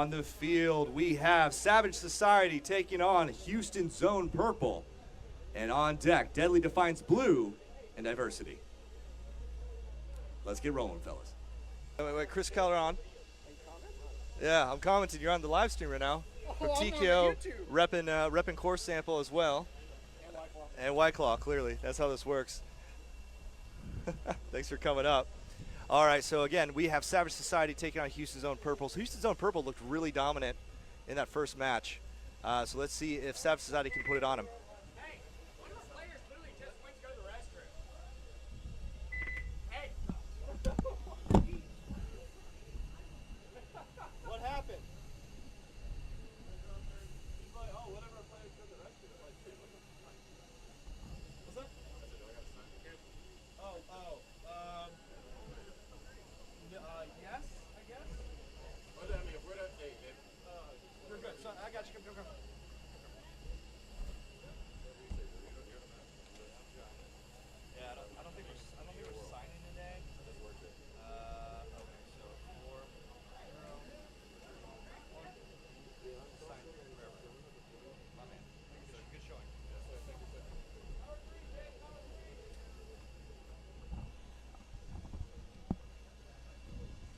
On the field, we have Savage Society taking on Houston Zone Purple. And on deck, Deadly Defiance Blue and Diversity. Let's get rolling, fellas. Wait, Chris Keller on. Yeah, I'm commenting. You're on the live stream right now. From TKO, repping Core Sample as well. And White Claw, clearly. That's how this works. Thanks for coming up. All right, so again, we have Savage Society taking on Houston Zone Purple. So Houston Zone Purple looked really dominant in that first match. So let's see if Savage Society can put it on him. Hey, one of the players literally just went to go to the restroom. Hey. What happened? Yes, I guess. You're good. Son, I got you. Come. Yeah, I don't think we're signing today. Okay, so 4, 0, 1. Sign wherever. My man. Good showing.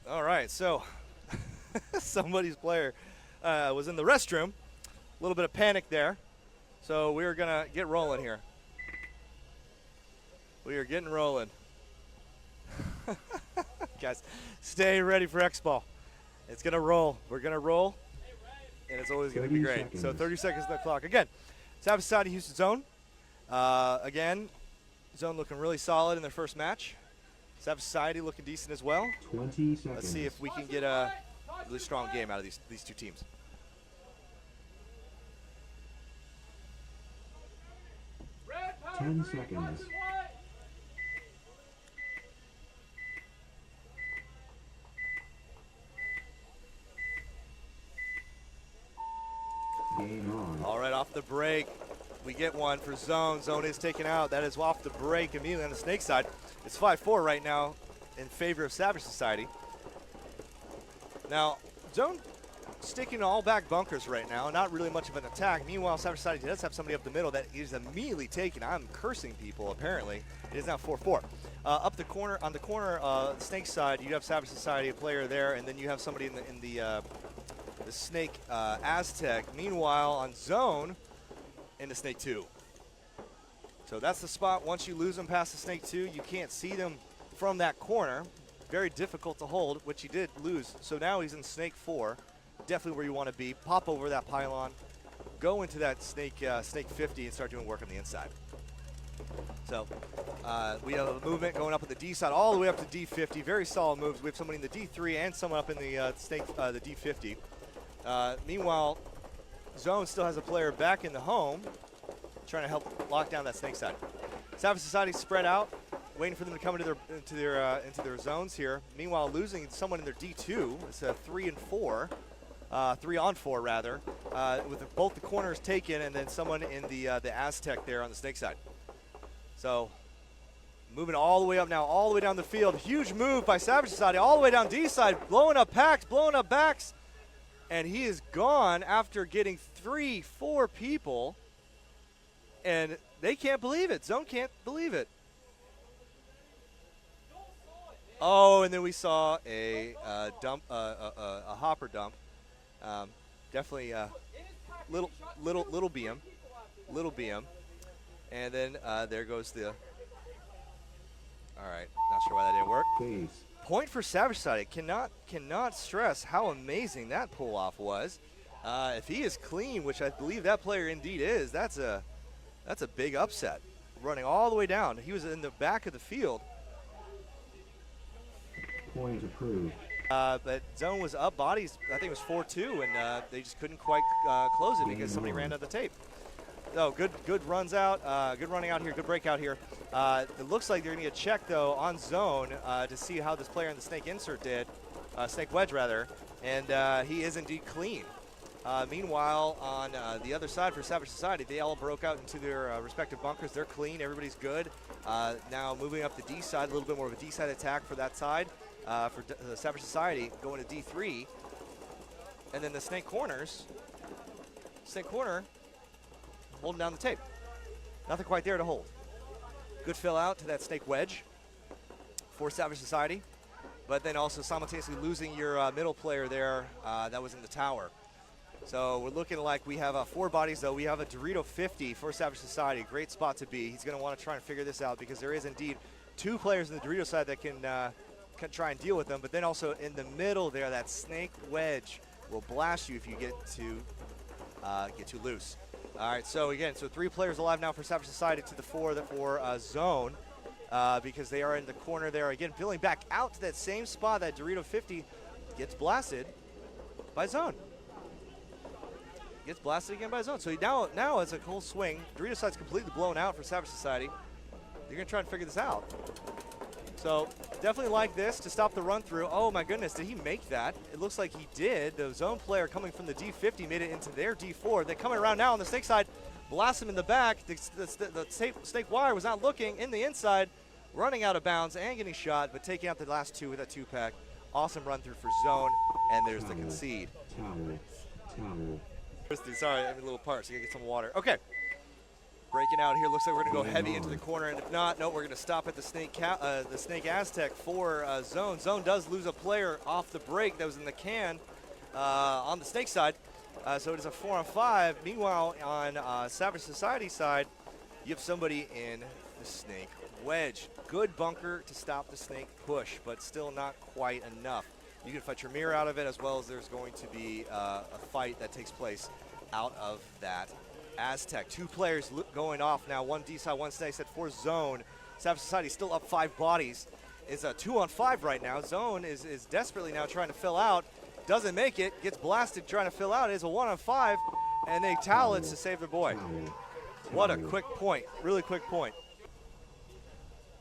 All right, so somebody's player was in the restroom. A little bit of panic there. So we're going to get rolling here. We are getting rolling. Guys, stay ready for X-Ball. It's going to roll. We're going to roll, and it's always going to be great. Seconds. So 30 seconds on the clock. Again, Savage Society Houston Zone. Again, Zone looking really solid in their first match. Savage Society looking decent as well. 20 seconds. Let's see if we can get a really strong game out of these two teams. Red power 10 green, seconds. black and white. Game on. All right, off the break, we get one for Zone. Zone is taken out. That is off the break immediately on the Snake side. It's 5-4 right now in favor of Savage Society. Now, Zone sticking to all back bunkers right now, not really much of an attack. Meanwhile, Savage Society does have somebody up the middle that is immediately taken. I'm cursing people, apparently. It is now 4-4. Up the corner, on the corner, Snake side, you have Savage Society, a player there, and then you have somebody in the Snake Aztec. Meanwhile, on Zone, in the Snake 2. So that's the spot. Once you lose them past the Snake 2, you can't see them from that corner. Very difficult to hold, which he did lose. So now he's in Snake 4. Definitely where you want to be. Pop over that pylon. Go into that Snake 50 and start doing work on the inside. So we have a movement going up at the D side all the way up to D50. Very solid moves. We have somebody in the D3 and someone up in the the D50. Meanwhile, Zone still has a player back in the home trying to help lock down that Snake side. Savage Society spread out, waiting for them to come into their zones here. Meanwhile, losing someone in their D2. It's a 3 and 4, 3 on 4 rather, with both the corners taken, and then someone in the Aztec there on the Snake side. So moving all the way up now, all the way down the field. Huge move by Savage Society, all the way down D side, blowing up packs, blowing up backs, and he is gone after getting 3-4 people. And they can't believe it. Zone can't believe it. Oh, and then we saw a dump, a hopper dump. Definitely little BM, little BM, and then there goes the. All right, not sure why that didn't work. Face. Point for Savage Society. Cannot stress how amazing that pull off was. If he is clean, which I believe that player indeed is, that's a big upset. Running all the way down. He was in the back of the field. Point approved. But Zone was up bodies, I think it was 4-2, and they just couldn't quite close it because somebody ran out the tape. So good runs out, good running out here, good breakout here. It looks like they're going to get checked, though, on Zone to see how this player in the Snake insert did, Snake Wedge, rather, and he is indeed clean. Meanwhile, on the other side for Savage Society, they all broke out into their respective bunkers. They're clean. Everybody's good. Now moving up the D side, a little bit more of a D side attack for that side. For Savage Society going to D3. And then the snake corners, snake corner, holding down the tape. Nothing quite there to hold. Good fill out to that snake wedge for Savage Society, but then also simultaneously losing your middle player there that was in the tower. So we're looking like we have 4 bodies, though. We have a Dorito 50 for Savage Society. Great spot to be. He's going to want to try and figure this out because there is indeed 2 players in the Dorito side that can try and deal with them. But then also in the middle there, that snake wedge will blast you if you get too loose. All right, so again, 3 players alive now for Savage Society to the 4 for Zone because they are in the corner there. Again, filling back out to that same spot, that Dorito 50 gets blasted by Zone. Gets blasted again by Zone. So now it's a cold swing. Dorito side's completely blown out for Savage Society. They're going to try and figure this out. So definitely like this to stop the run through. Oh my goodness, did he make that? It looks like he did. The Zone player coming from the D50 made it into their D4. They're coming around now on the snake side. Blast him in the back. The snake wire was not looking in the inside. Running out of bounds and getting shot, but taking out the last 2 with a 2-pack. Awesome run through for Zone. And there's the concede. Towel. Sorry, I have a little part, so you gotta get some water. Okay. Breaking out here. Looks like we're gonna go heavy into the corner, and if not, no, we're gonna stop at the Snake Aztec for Zone. Zone does lose a player off the break that was in the can on the Snake side, so it is a 4-on-5. Meanwhile, on Savage Society side, you have somebody in the Snake Wedge. Good bunker to stop the Snake push, but still not quite enough. You can fight your mirror out of it, as well as there's going to be a fight that takes place out of that Aztec. 2 players going off now. 1 D side, 1 snake side for Zone. Savage Society still up 5 bodies. It's a 2-on-5 right now. Zone is desperately now trying to fill out. Doesn't make it. Gets blasted trying to fill out. It's a 1-on-5, and they towel it to save their boy. What a quick point. Really quick point.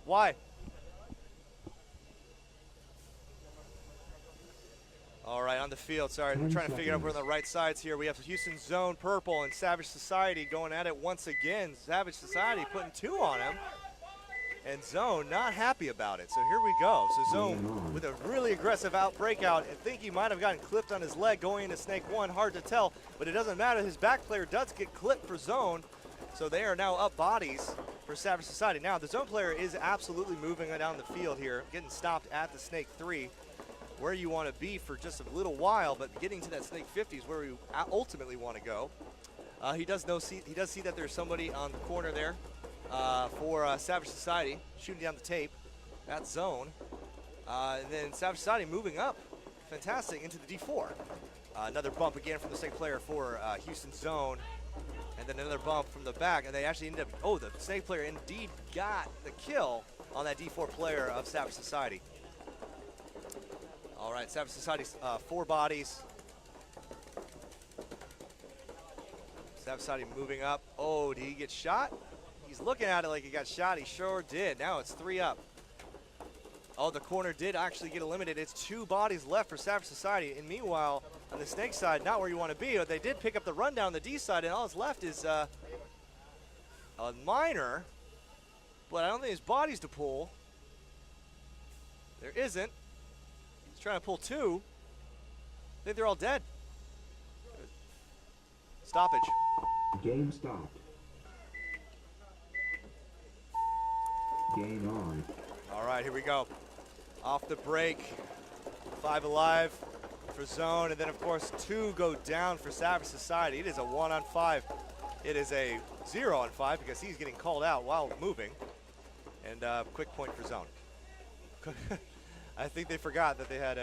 Why? All right, on the field, sorry, we're trying to figure out where the right sides here. We have Houston Zone Purple and Savage Society going at it once again. Savage Society putting 2 on him, and Zone not happy about it. So here we go. So Zone with a really aggressive breakout. I think he might have gotten clipped on his leg going into Snake 1. Hard to tell, but it doesn't matter. His back player does get clipped for Zone, so they are now up bodies for Savage Society. Now, the Zone player is absolutely moving down the field here, getting stopped at the Snake 3. Where you want to be for just a little while, but getting to that Snake 50 is where we ultimately want to go. He does see that there's somebody on the corner there for Savage Society shooting down the tape. That's Zone. And then Savage Society moving up, fantastic, into the D4. Another bump again from the Snake player for Houston Zone, and then another bump from the back, and they actually ended up, oh, the Snake player indeed got the kill on that D4 player of Savage Society. All right, Savage Society's 4 bodies. Savage Society moving up. Oh, did he get shot? He's looking at it like he got shot. He sure did. Now it's 3 up. Oh, the corner did actually get eliminated. It's 2 bodies left for Savage Society. And meanwhile, on the Snake side, not where you want to be, but they did pick up the rundown on the D side, and all that's left is a miner. But I don't think there's bodies to pull. There isn't. Trying to pull 2. I think they're all dead. Stoppage. Game stopped. Game on. All right, here we go. Off the break. 5 alive for Zone, and then of course 2 go down for Savage Society. It is a 1-on-5. It is a 0-on-5 because he's getting called out while moving. And quick point for Zone. I think they forgot that they had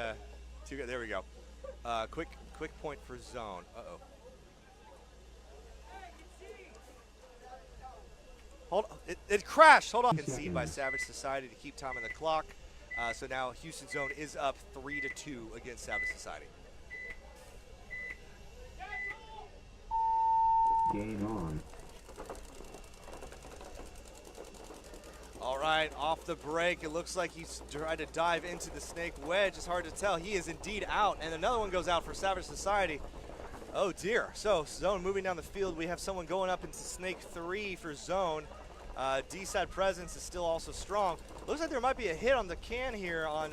2. There we go. Quick point for Zone. Uh-oh. Hold on. It crashed. Hold on. Concede by Savage Society to keep time on the clock. So now Houston Zone is up 3-2 against Savage Society. Game on. All right, off the break. It looks like he's trying to dive into the Snake Wedge. It's hard to tell. He is indeed out, and another one goes out for Savage Society. Oh dear. So Zone moving down the field. We have someone going up into Snake 3 for Zone. D-side presence is still also strong. Looks like there might be a hit on the can here on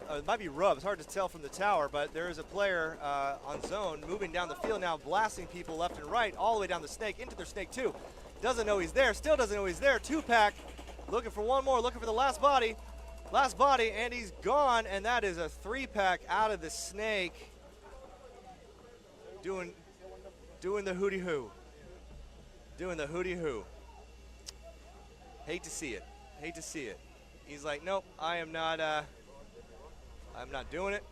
it might be Rub. It's hard to tell from the tower, but there is a player on zone moving down the field now, blasting people left and right, all the way down the snake, into their snake 2. Doesn't know he's there, still doesn't know he's there. 2-pack, looking for one more, looking for the last body. Last body, and he's gone, and that is a 3-pack out of the snake. Doing the hooty-hoo. Doing the hooty-hoo. Hate to see it. Hate to see it. He's like, nope, I'm not doing it.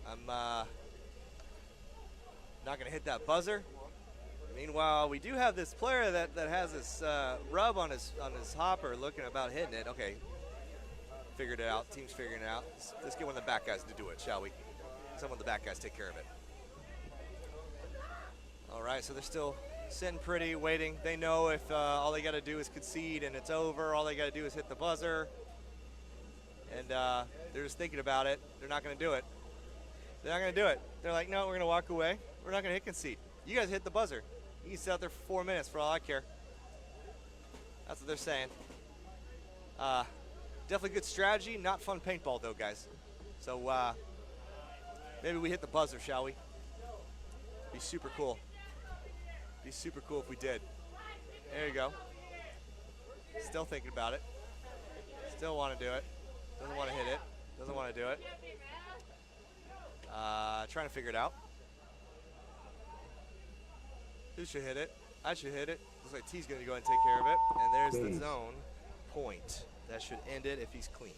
I'm not gonna hit that buzzer. Meanwhile, we do have this player that has this rub on his hopper, looking about hitting it. Okay, figured it out. Team's figuring it out. Let's get one of the back guys to do it, shall we? Some of the back guys take care of it. All right, so they're still sitting pretty, waiting. They know if all they got to do is concede and it's over. All they got to do is hit the buzzer. And they're just thinking about it. They're not going to do it. They're not going to do it. They're like, no, we're going to walk away. We're not going to hit concede. You guys hit the buzzer. You can sit out there for 4 minutes for all I care. That's what they're saying. Definitely good strategy. Not fun paintball, though, guys. So maybe we hit the buzzer, shall we? Be super cool. Be super cool if we did. There you go. Still thinking about it. Still want to do it. Doesn't want to hit it. Doesn't want to do it. Trying to figure it out. Who should hit it? I should hit it. Looks like T's going to go ahead and take care of it. And there's the zone point. That should end it if he's clean.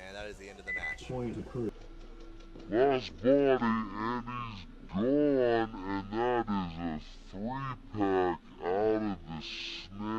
And that is the end of the match. Point approved. Last body, and he's gone, and that is a 3-pack out of the snake.